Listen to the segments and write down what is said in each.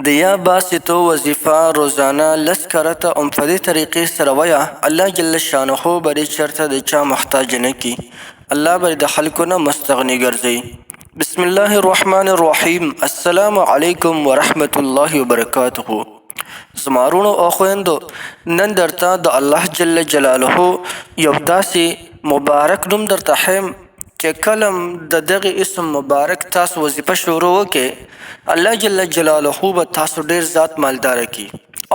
د یا باسطو وظیفه روزانه لس کرته په دې طریقې سره وایه الله جل شانه به دې چېرته د چا محتاج نه کي. الله به د خلکو نه مستغني ګرځوي. بسم الله الرحمن الرحیم. السلام علیکم ورحمة الله وبرکاته. زما وروڼو او خویندو، نن درته د الله جل جلاله یو داسې مبارک نوم درته ښیم چې کلم د دغه اسم مبارک تاسو وظیفه شروع وکړئ، الله جل جلاله به تاسو ډیر ذات مالداره کی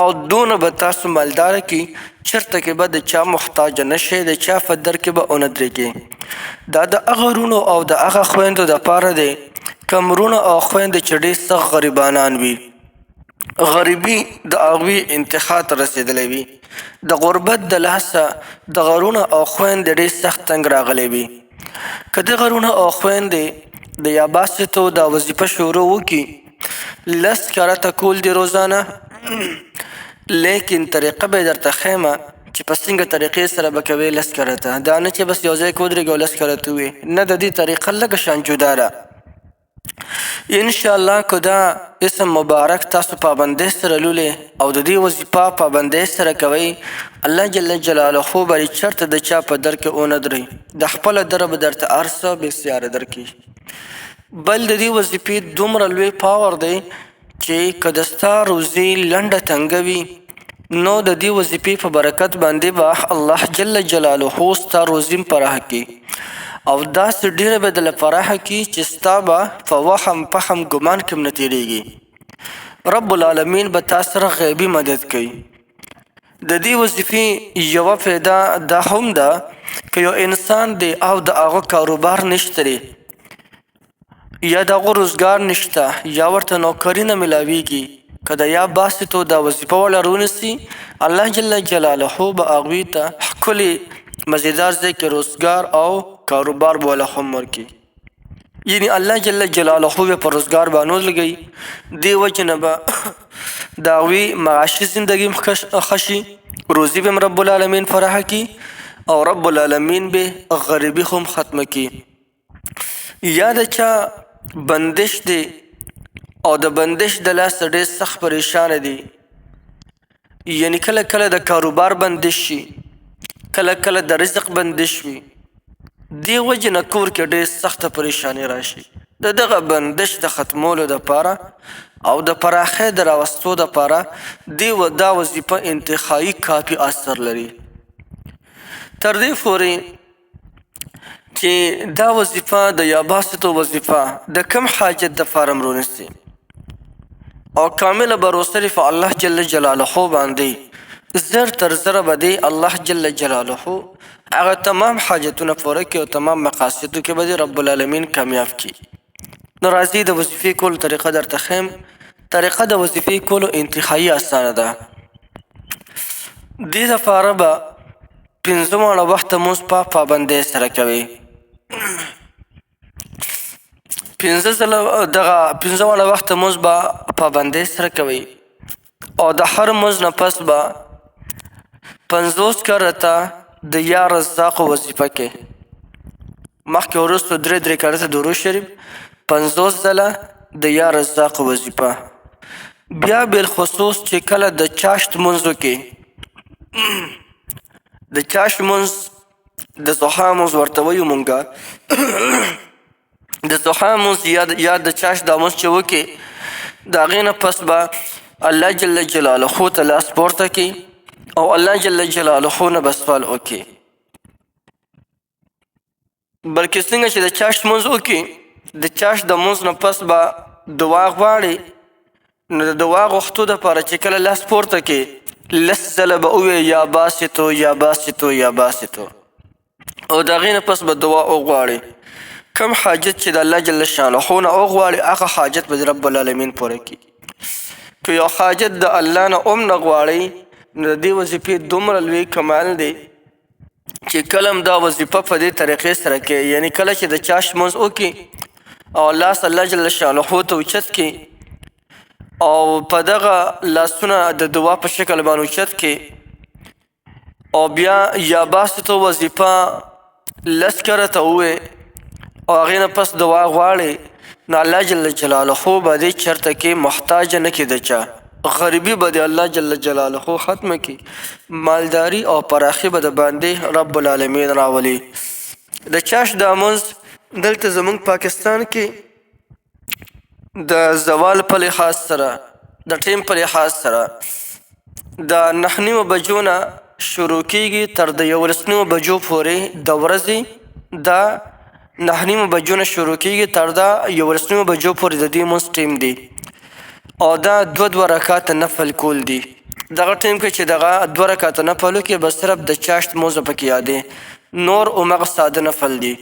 او دونه به تاسو مالداره کی چرته کې به د چا محتاج نه شئ، د چا په در کې به ونه درېږئ. دا د هغه وروڼو او د هغه خویندو دپاره دی کوم وروڼه او خویندې چې ډېر سخت غریبانان وي، غریبي د هغوی انتها ته رسېدلی وي، د غربت د لاسه دغه وروڼه او خویندې ډېر سخت تنګ راغلی وي. که دغه وروڼه او خویندې د یا باسطو دا وظیفه شروع وکړي، لس کرته کول دي روزانه، لیکن طریقه به یې درته ښیمه چې په څنګه طریقې سره به کوې لس کرته. دا نه چې بس یو ځای کې ودرېږې او لس کرته ووې، نه، د دې طریقه لږه شان جدا ده. انشاءالله که دا اسم مبارک تاسو پابندۍ سره لولې او د دې وظیفه پابندۍ سره کوئ، الله جل جلاله به چېرته د چا په در کې ونه درئ، د خپله دره به درته هر څه بېسیاره درکړي. بل د دې وظیفې دومره لوی پاور دی چې که د ستا روزي لنډه تنګه وي، نو د دې وظیفې په برکت باندې به الله جل جلاله ستا روزي پراخه کړي او داسې ډېره به دله پراخه کړي چې ستا به په وهم فهم ګمان کې هم نه تېرېږي. رب العالمین به تا سره غیبي مدد کوي. د دې وظیفې یوه فایده دا هم ده که یو انسان دی او د هغه کاروبار نشته دی یا د هغه روزګار نشته یا ورته نوکري نه میلاویږي، که د یا باسطو دا وظیفه والا رونیسي، الله جل جلاله به هغوی ته ښکلي مزیدار ځای کې روزګار او کاروبار به والا هم ورکړي. یعنی الله جل جلاله به په روزګار باندې ولګوي، دې وجې نه به د هغوی معاشي زندګي هم ښه شي، روزي به هم رب العالمین فراخه کړي او رب العالمین به غریبي هم ختمه کړي. یا د چا بندش دی او د بندش د لاسه ډېر سخت پریشانه دی، یعنی کله کله د کاروبار بندش شي، کله کله د رزق بندش وي، دې وجې نه کور کې ډېر سخته پریشاني راشي. د دغه بندش د ختمولو دپاره او د پراخۍ د راوستو دپاره دا وظیفه انتخایي کافي اثر لري. تر دې پورې چې دا وظیفه د یا باسطو وظیفه د کم حاجت دپاره هم رونیسي او کامله بروسه په الله جل جلاله باندې، زر تر زره به دی الله جل جلاله هغه تمام حاجتونه پوره کړي او تمام مقاصدو کې به دی رب العالمین کامیاب کړي. نو راځئ د وظیفې کولو طریقه درته ښیم. طریقه د وظیفې کولو انتهایي اسانه ده. دې دپاره به پنځه واړه وخته مونځ په پابندۍ سره کوئ. پنځه واړه وخته مونځ به پابندۍ سره کوئ او د هر مونځ نه پس به 50 کرته د یا رزاق وظیفه کوئ. مخکې وروستو درې کرته درود شریف، 50 ځله د یا رزاق وظیفه. بیا بالخصوص چې کله د چاشت مونځ وکړي، د چاشت مونځ د ضحا مونځ ورته وایو مونږه، د ضحا مونځ یا د چاشت دا مونځ چې وکړي، د هغې نه پس به الله جل جلاله ته لاس پورته کړي او الله جل جلاله نه به سوال وکړي. بلکې څنګه چې د چاشت مونځ وکړي، د چاشت د مونځ نه پس به دعا غواړي، نو د دعا غوښتو دپاره چې کله لاس پورته کړي، 10 ځله به ووایي یا باسطو یا باسطو یا باسطو، او د هغې نه پس به دعا وغواړي. کم حاجت چې د الله جل شانه نه وغواړي، هغه حاجت به رب العالمین پوره کړي. که یو حاجت د الله نه هم نه غواړئ، نو د دې وظیفې دومره لوی کمال دی چې کله هم دا وظیفه په دې طریقې سره کوي، یعنی کله چې د چاشت مونځ وکړي او لاس الله جل شانه ته اوچت کړي او په دغه لاسونه د دعا په شکل باندې اوچت کړي او بیا یا باسطو وظیفه 10 کرته ووایي او هغې نه پس دعا غواړي، نو الله جل جلاله به دې چرته کې محتاج نه کړي د چا غریبي به د الله جل جلاله ختمه کړي مالداري او پراخي به د باندې رب العالمین راولي د چاش د مونځ دلته زمونږ پاکستان کې د زوال په لحاظ سره د ټیم په لحاظ سره د 9 بجو نه شروع کېږي تر د 11 بجو پورې د ورځې د 9 بجو نه شروع کېږي تر د 11 بجو پورې د دې مونځ ټیم دی او دا 2 رکعات نفل کول دي دغه ټیم کې چې دغه 2 رکعات نفل کې بس صرف د چاشت موزه پکې یادې نور عمر ساده نفل دي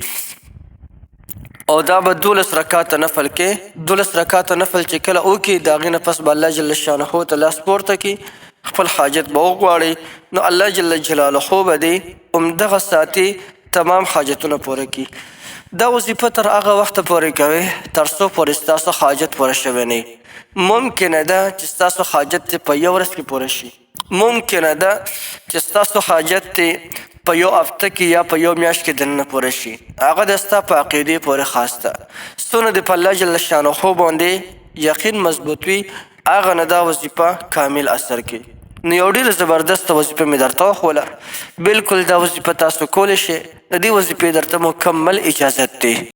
او دا به 12 رکعات نفل کې 12 رکعات نفل چې کله وکړي د هغې نه پس به الله جل شانه ته لاس پورته کړي خپل حاجت به وغواړي نو الله جل جلاله به دې همدغه ساتي تمام حاجتونه پوره کړي دا وظیفه تر هغه وخته پورې کوئ تر څو پورې ستاسو حاجت پوره شوی نه ممکنه ده چې ستاسو حاجت په یو ورځ کې پوره شي ممکنه ده چې ستاسو حاجت په یو هفته کې یا په یو میاشت کې دننه پوره شي هغه د ستا په عقیدې پورې خاص ده څونه د په الله جل شانه باندې یقین مضبوط وي هغه نه دا وظیفه کامل اثر کوي نو یو ډېره زبردسته وظیفه مې درته وښوله بلکل دا وظیفه تاسو کولی شئ د دې وظیفې درته مکمل اجازت دی